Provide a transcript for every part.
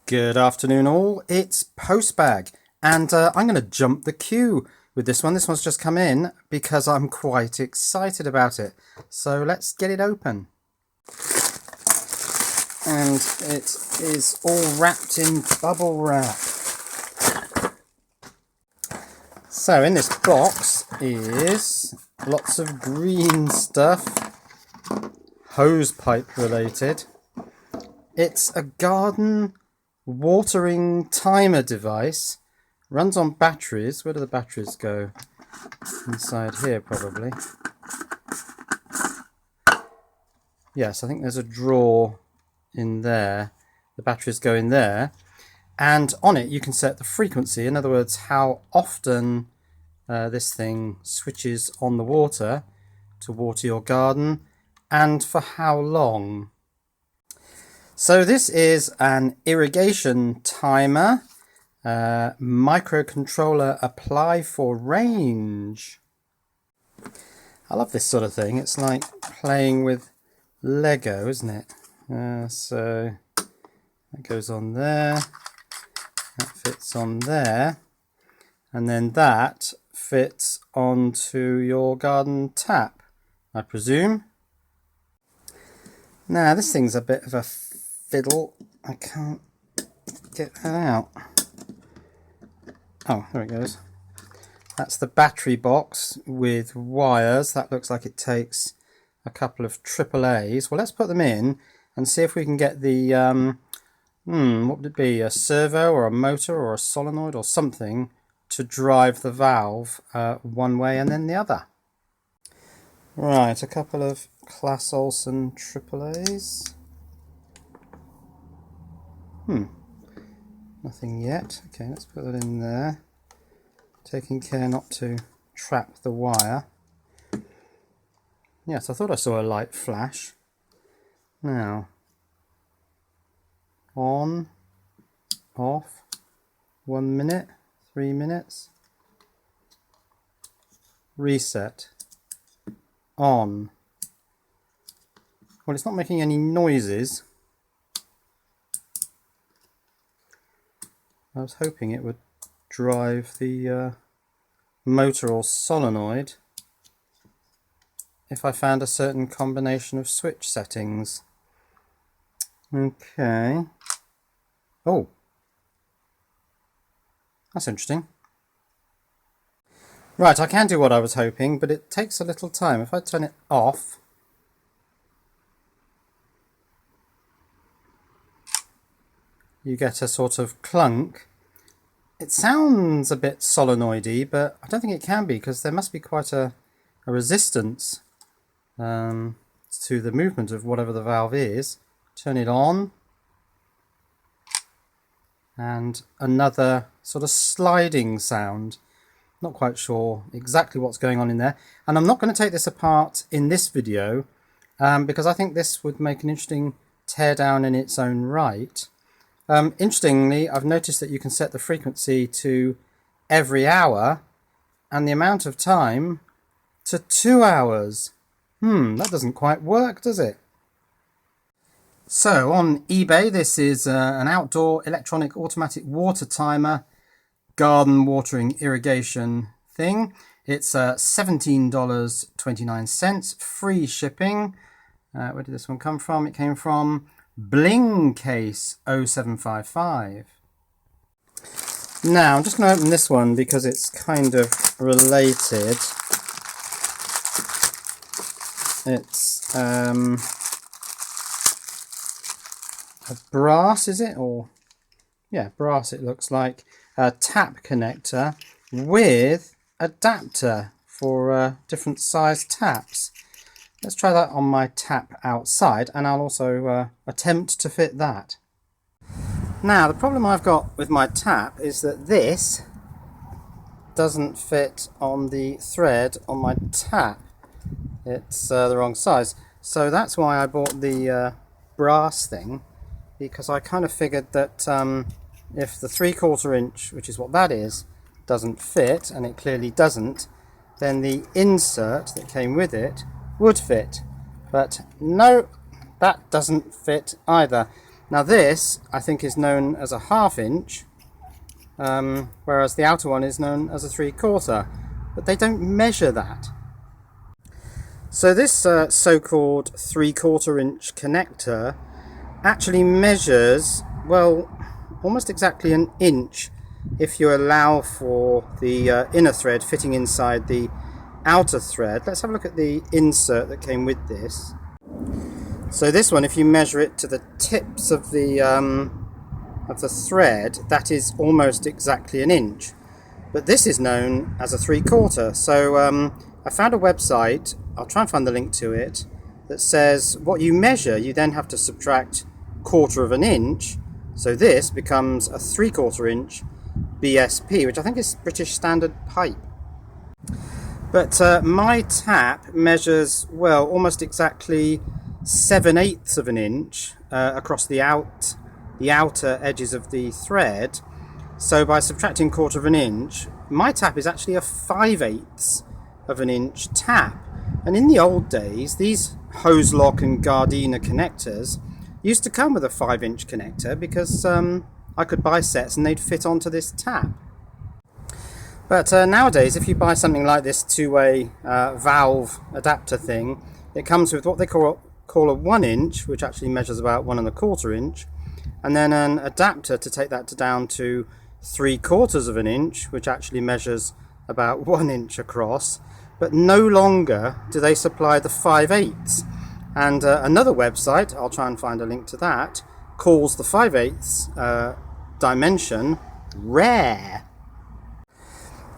Good afternoon all, it's Postbag and I'm going to jump the queue with this one. This one's just come in because I'm quite excited about it. So let's get it open. And it is all wrapped in bubble wrap. So in this box is lots of green stuff, hose pipe related. It's a garden watering timer device, runs on batteries. Where do the batteries go? Inside here probably. Yes, I think there's a drawer in there. The batteries go in there, and on it you can set the frequency, in other words how often this thing switches on the water to water your garden and for how long. So this is an irrigation timer, microcontroller apply for range. I love this sort of thing. It's like playing with Lego, isn't it? So that goes on there, that fits on there, and then that fits onto your garden tap, I presume. Now this thing's a bit of a fiddle. I can't get that out. Oh, there it goes. That's the battery box with wires. That looks like it takes a couple of AAAs. Well, let's put them in and see if we can get the what would it be, a servo or a motor or a solenoid or something to drive the valve one way and then the other. Right, a couple of Class Olson AAAs. Nothing yet. Okay, let's put that in there. Taking care not to trap the wire. Yes, I thought I saw a light flash. Now, on, off, 1 minute, 3 minutes, reset, on. Well, it's not making any noises. I was hoping it would drive the motor or solenoid if I found a certain combination of switch settings. Okay. Oh, that's interesting. Right, I can do what I was hoping, but it takes a little time. If I turn it off, you get a sort of clunk. It sounds a bit solenoidy, but I don't think it can be, because there must be quite a resistance to the movement of whatever the valve is. Turn it on, and another sort of sliding sound. Not quite sure exactly what's going on in there, and I'm not going to take this apart in this video because I think this would make an interesting teardown in its own right. Interestingly, I've noticed that you can set the frequency to every hour and the amount of time to 2 hours. That doesn't quite work, does it? So on eBay, this is an outdoor electronic automatic water timer garden watering irrigation thing. It's $17.29, free shipping. Where did this one come from? It came from Bling Case 0755. Now I'm just going to open this one because it's kind of related. It's a brass, is it? Or yeah, brass it looks like. A tap connector with adapter for different size taps. Let's try that on my tap outside, and I'll also attempt to fit that. Now, the problem I've got with my tap is that this doesn't fit on the thread on my tap. It's the wrong size. So that's why I bought the brass thing, because I kind of figured that if the 3/4 inch, which is what that is, doesn't fit, and it clearly doesn't, then the insert that came with it would fit. But no, that doesn't fit either. Now this, I think, is known as a 1/2 inch, whereas the outer one is known as a 3/4, but they don't measure that. So this so-called 3/4 inch connector actually measures, well, almost exactly an inch if you allow for the inner thread fitting inside the outer thread. Let's have a look at the insert that came with this. So this one, if you measure it to the tips of the thread, that is almost exactly an inch. But this is known as a 3/4. So I found a website, I'll try and find the link to it, that says what you measure, you then have to subtract 1/4 of an inch. So this becomes a 3/4 inch BSP, which I think is British Standard Pipe. But my tap measures, well, almost exactly 7/8 of an inch across the outer edges of the thread. So by subtracting 1/4 of an inch, my tap is actually a 5/8 of an inch tap. And in the old days, these hose lock and Gardena connectors used to come with a 5-inch connector because I could buy sets and they'd fit onto this tap. But nowadays, if you buy something like this two-way valve adapter thing, it comes with what they call a 1 inch, which actually measures about 1¼ inch, and then an adapter to take that down to 3/4 of an inch, which actually measures about 1 inch across. But no longer do they supply the 5/8. And another website, I'll try and find a link to that, calls the 5/8 dimension rare.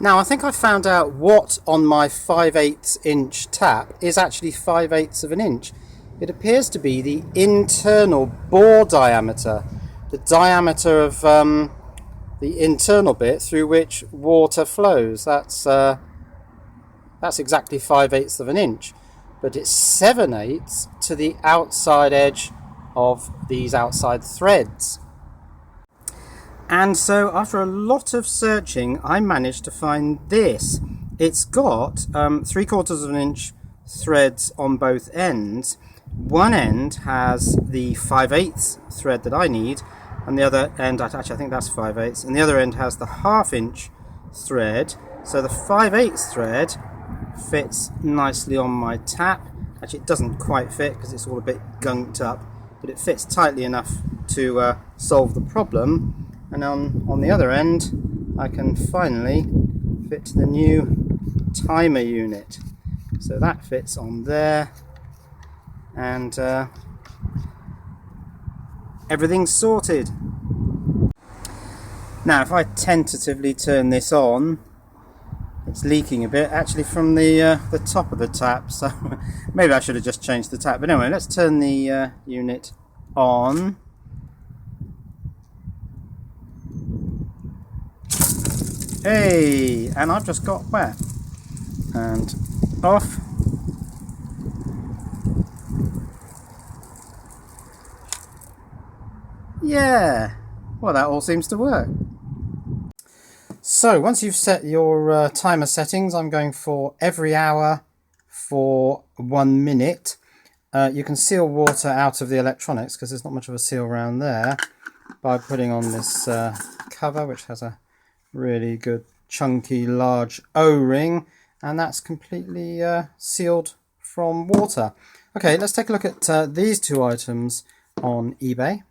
Now I think I found out what on my 5/8 inch tap is actually 5/8 of an inch. It appears to be the internal bore diameter, the diameter of the internal bit through which water flows. That's exactly 5/8 of an inch, but it's 7/8 to the outside edge of these outside threads. And so after a lot of searching, I managed to find this. It's got 3/4 of an inch threads on both ends. One end has the 5/8 thread that I need, and the other end, actually I think that's 5/8, and the other end has the 1/2 inch thread. So the 5/8 thread fits nicely on my tap. Actually it doesn't quite fit because it's all a bit gunked up, but it fits tightly enough to solve the problem. And on the other end I can finally fit the new timer unit. So that fits on there, and everything's sorted. Now if I tentatively turn this on, it's leaking a bit actually from the top of the tap, so maybe I should have just changed the tap. But anyway, let's turn the unit on. Hey, and I've just got wet. And off. Yeah, well that all seems to work. So once you've set your timer settings, I'm going for every hour for 1 minute. You can seal water out of the electronics because there's not much of a seal around there by putting on this cover, which has a really good chunky large O-ring, and that's completely sealed from water. Okay, let's take a look at these two items on eBay.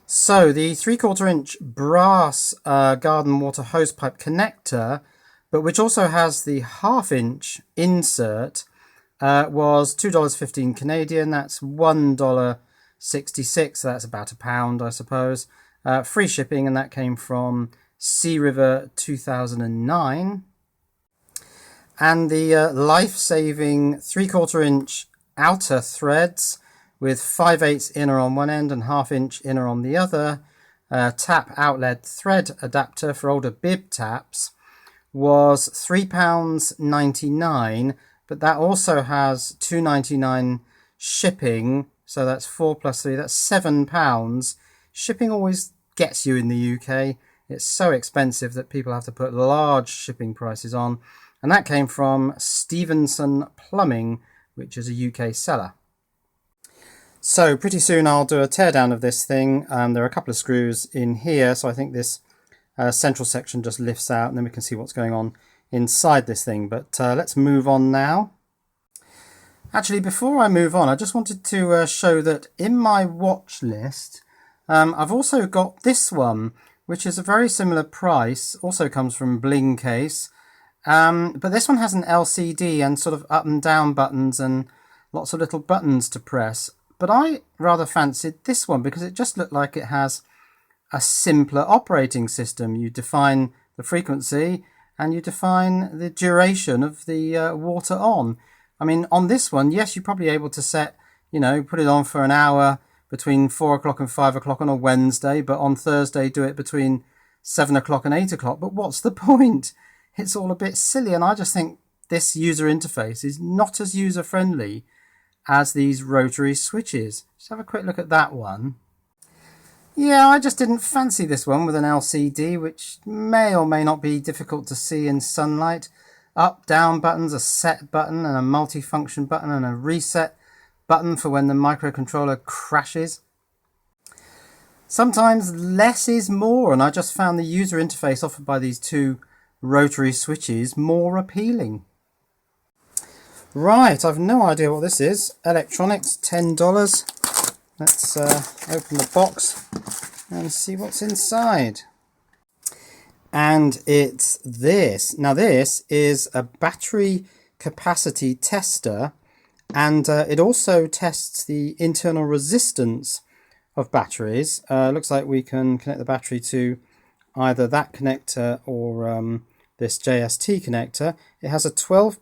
So the 3/4 inch brass garden water hose pipe connector, but which also has the 1/2 inch insert, was $2.15 Canadian. That's $1.66. So that's about £1, I suppose. Free shipping, and that came from Sea River 2009. And the life-saving 3/4 inch outer threads with 5/8 inner on one end and 1/2 inch inner on the other, tap outlet thread adapter for older bib taps, was £3.99, but that also has $2.99 shipping, so that's 4 plus 3, that's £7. Shipping always gets you in the UK. It's so expensive that people have to put large shipping prices on, and that came from Stevenson Plumbing, which is a UK seller. So pretty soon I'll do a teardown of this thing. There are a couple of screws in here, so I think this central section just lifts out and then we can see what's going on inside this thing. But let's move on now. Actually, before I move on, I just wanted to show that in my watch list, I've also got this one, which is a very similar price, also comes from Bling Case. But this one has an LCD and sort of up and down buttons and lots of little buttons to press. But I rather fancied this one because it just looked like it has a simpler operating system. You define the frequency and you define the duration of the water on. I mean, on this one, yes, you're probably able to set, put it on for an hour between 4 o'clock and 5 o'clock on a Wednesday, but on Thursday do it between 7 o'clock and 8 o'clock. But what's the point? It's all a bit silly, and I just think this user interface is not as user-friendly as these rotary switches. Just have a quick look at that one. Yeah, I just didn't fancy this one with an LCD, which may or may not be difficult to see in sunlight. Up, down buttons, a set button and a multi-function button and a reset button for when the microcontroller crashes. Sometimes less is more, and I just found the user interface offered by these two rotary switches more appealing. Right, I've no idea what this is. Electronics, $10. Let's open the box and see what's inside. And it's this. Now this is a battery capacity tester, and it also tests the internal resistance of batteries. Looks like we can connect the battery to either that connector or this JST connector. It has a 12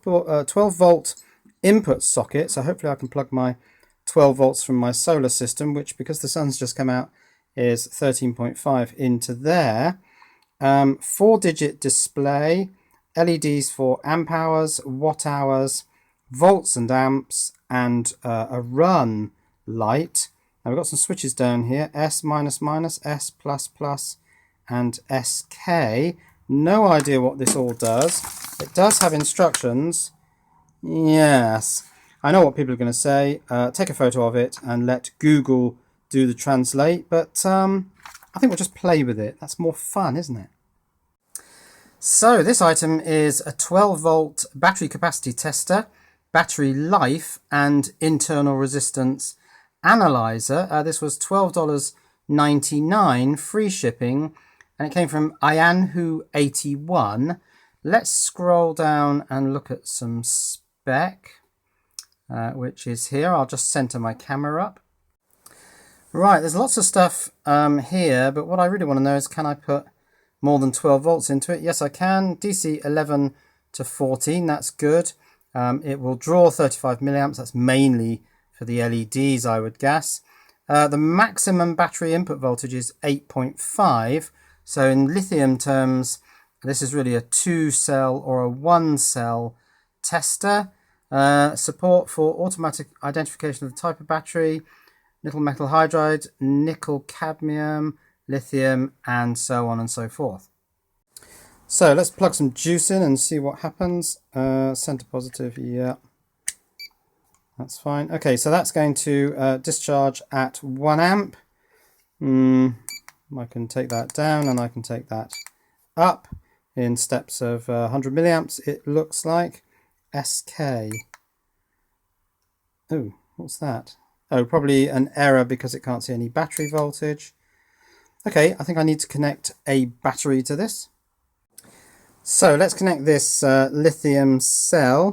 volt input socket, so hopefully I can plug my 12 volts from my solar system, which, because the sun's just come out, is 13.5 into there. 4-digit display, LEDs for amp hours, watt hours, volts and amps, and a run light. Now we've got some switches down here, S minus minus, S plus plus, and SK. No idea what this all does. It does have instructions. Yes, I know what people are going to say. Take a photo of it and let Google do the translate, but I think we'll just play with it. That's more fun, isn't it? So this item is a 12 volt battery capacity tester, battery life, and internal resistance analyzer. This was $12.99 free shipping, and it came from Ianhu81. Let's scroll down and look at some spec, which is here. I'll just center my camera up. Right, there's lots of stuff here, but what I really want to know is, can I put more than 12 volts into it? Yes, I can. DC 11 to 14, that's good. It will draw 35 milliamps. That's mainly for the LEDs, I would guess. The maximum battery input voltage is 8.5. So in lithium terms, this is really a 2-cell or a 1-cell tester. Support for automatic identification of the type of battery, nickel metal hydride, nickel cadmium, lithium, and so on and so forth. So let's plug some juice in and see what happens. Center positive, yeah. That's fine. Okay, so that's going to discharge at 1 amp. I can take that down and I can take that up in steps of 100 milliamps, it looks like. SK. Oh, what's that? Oh, probably an error because it can't see any battery voltage. Okay, I think I need to connect a battery to this. So let's connect this lithium cell.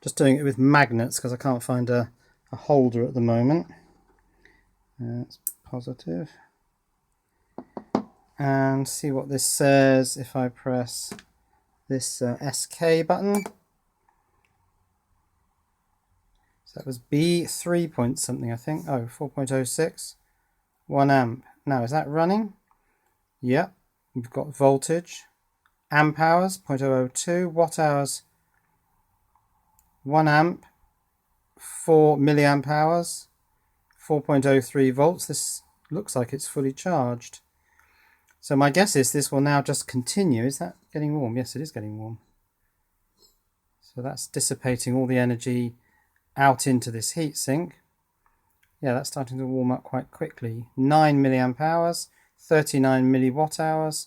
Just doing it with magnets because I can't find a holder at the moment. That's positive. And see what this says if I press this SK button. So that was B3 point something, I think. Oh, 4.06. 1 amp. Now, is that running? Yep. We've got voltage. Amp hours, 0.002. Watt hours, 1 amp. 4 milliamp hours. 4.03 volts. This looks like it's fully charged. So my guess is this will now just continue. Is that getting warm? Yes, it is getting warm. So that's dissipating all the energy out into this heatsink. Yeah, that's starting to warm up quite quickly. 9 milliamp hours, 39 milliwatt hours,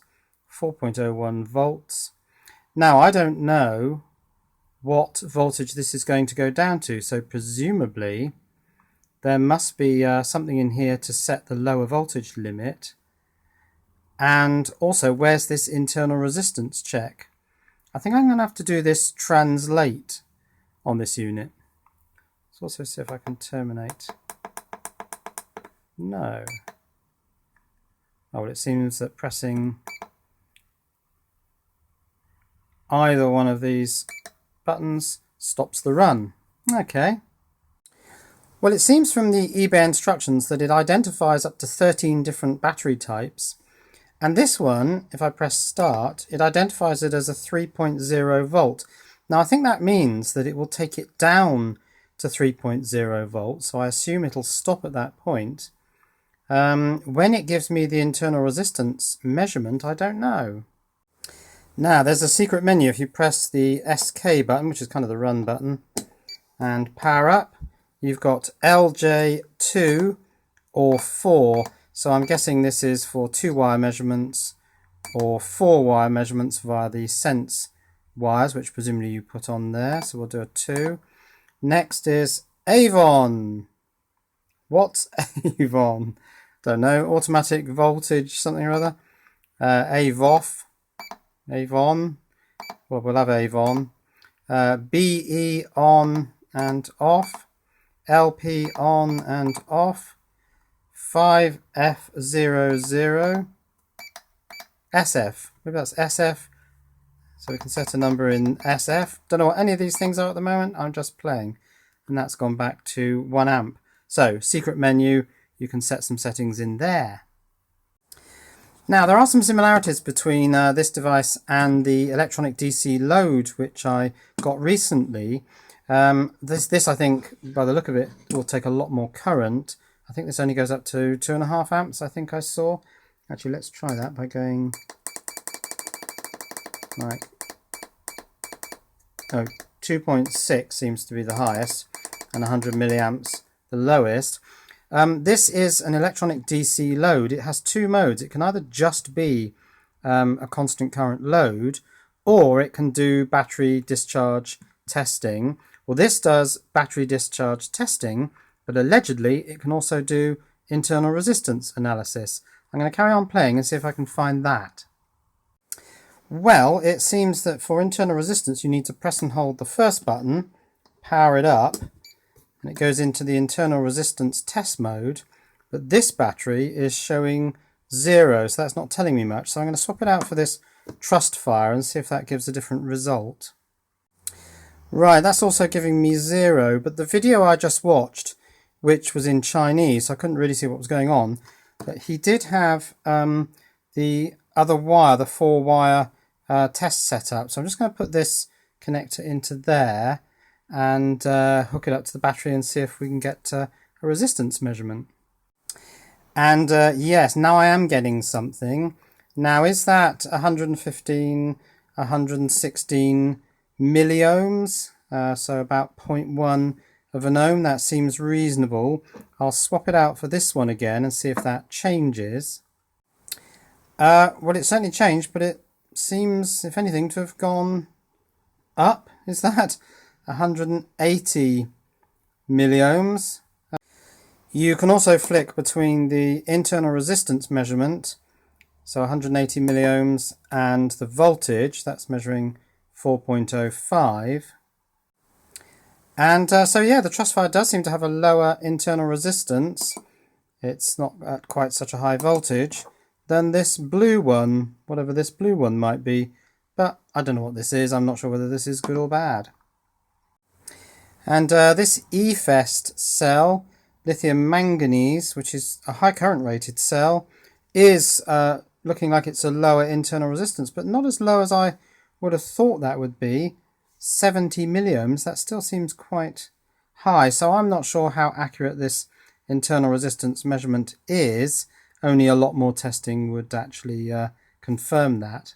4.01 volts. Now, I don't know what voltage this is going to go down to, so presumably there must be something in here to set the lower voltage limit. And also, where's this internal resistance check? I think I'm going to have to do this translate on this unit. Let's also see if I can terminate. No. Oh, well, it seems that pressing either one of these buttons stops the run. Okay. Well, it seems from the eBay instructions that it identifies up to 13 different battery types. And this one, if I press start, it identifies it as a 3.0 volt. Now, I think that means that it will take it down to 3.0 volts, so I assume it'll stop at that point. When it gives me the internal resistance measurement, I don't know. Now, there's a secret menu. If you press the SK button, which is kind of the run button, and power up, you've got LJ2 or 4. So I'm guessing this is for 2-wire measurements or 4-wire measurements via the sense wires, which presumably you put on there. So we'll do a 2. Next is Avon. What's Avon? Don't know. Automatic voltage something or other. AVOF. Avon. Well, we'll have Avon. BE on and off. LP on and off. 5F00. SF. Maybe that's SF. So we can set a number in SF. Don't know what any of these things are at the moment. I'm just playing. And that's gone back to 1 amp. So, secret menu. You can set some settings in there. Now, there are some similarities between this device and the electronic DC load, which I got recently. This, I think, by the look of it, will take a lot more current. I think this only goes up to 2.5 amps, I think I saw. Actually, let's try that by going like, 2.6 seems to be the highest, and 100 milliamps the lowest. This is an electronic DC load. It has 2 modes. It can either just be a constant current load, or it can do battery discharge testing. Well, this does battery discharge testing, but allegedly it can also do internal resistance analysis. I'm going to carry on playing and see if I can find that. Well, it seems that for internal resistance you need to press and hold the first button, power it up, and it goes into the internal resistance test mode. But this battery is showing 0, so that's not telling me much. So I'm going to swap it out for this trust fire and see if that gives a different result. Right, that's also giving me 0, but the video I just watched, which was in Chinese, so I couldn't really see what was going on, but he did have the other wire, the 4-wire test setup. So I'm just going to put this connector into there and hook it up to the battery and see if we can get a resistance measurement. And yes, now I am getting something. Now, is that 115, 116 milliohms? So about 0.1 of an ohm. That seems reasonable. I'll swap it out for this one again and see if that changes. Well, it certainly changed, but it seems, if anything, to have gone up. Is that 180 milliohms? You can also flick between the internal resistance measurement, so 180 milliohms, and the voltage, that's measuring 4.05. And so yeah, the trust fire does seem to have a lower internal resistance. It's not at quite such a high voltage than this blue one, whatever this blue one might be. But I don't know what this is. I'm not sure whether this is good or bad. And this EFEST cell, lithium manganese, which is a high current rated cell, is looking like it's a lower internal resistance, but not as low as I would have thought that would be. 70 milliohms, that still seems quite high, so I'm not sure how accurate this internal resistance measurement is. Only a lot more testing would actually confirm that.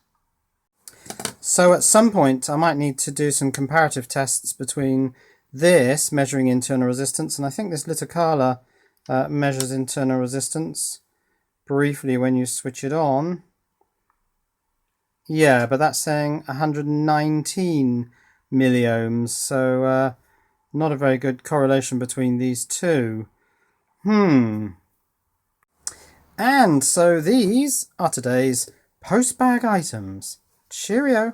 So at some point I might need to do some comparative tests between this measuring internal resistance and I think this Litokala measures internal resistance briefly when you switch it on. Yeah, but that's saying 119 milliohms, so not a very good correlation between these two. And so these are today's Postbag items. Cheerio!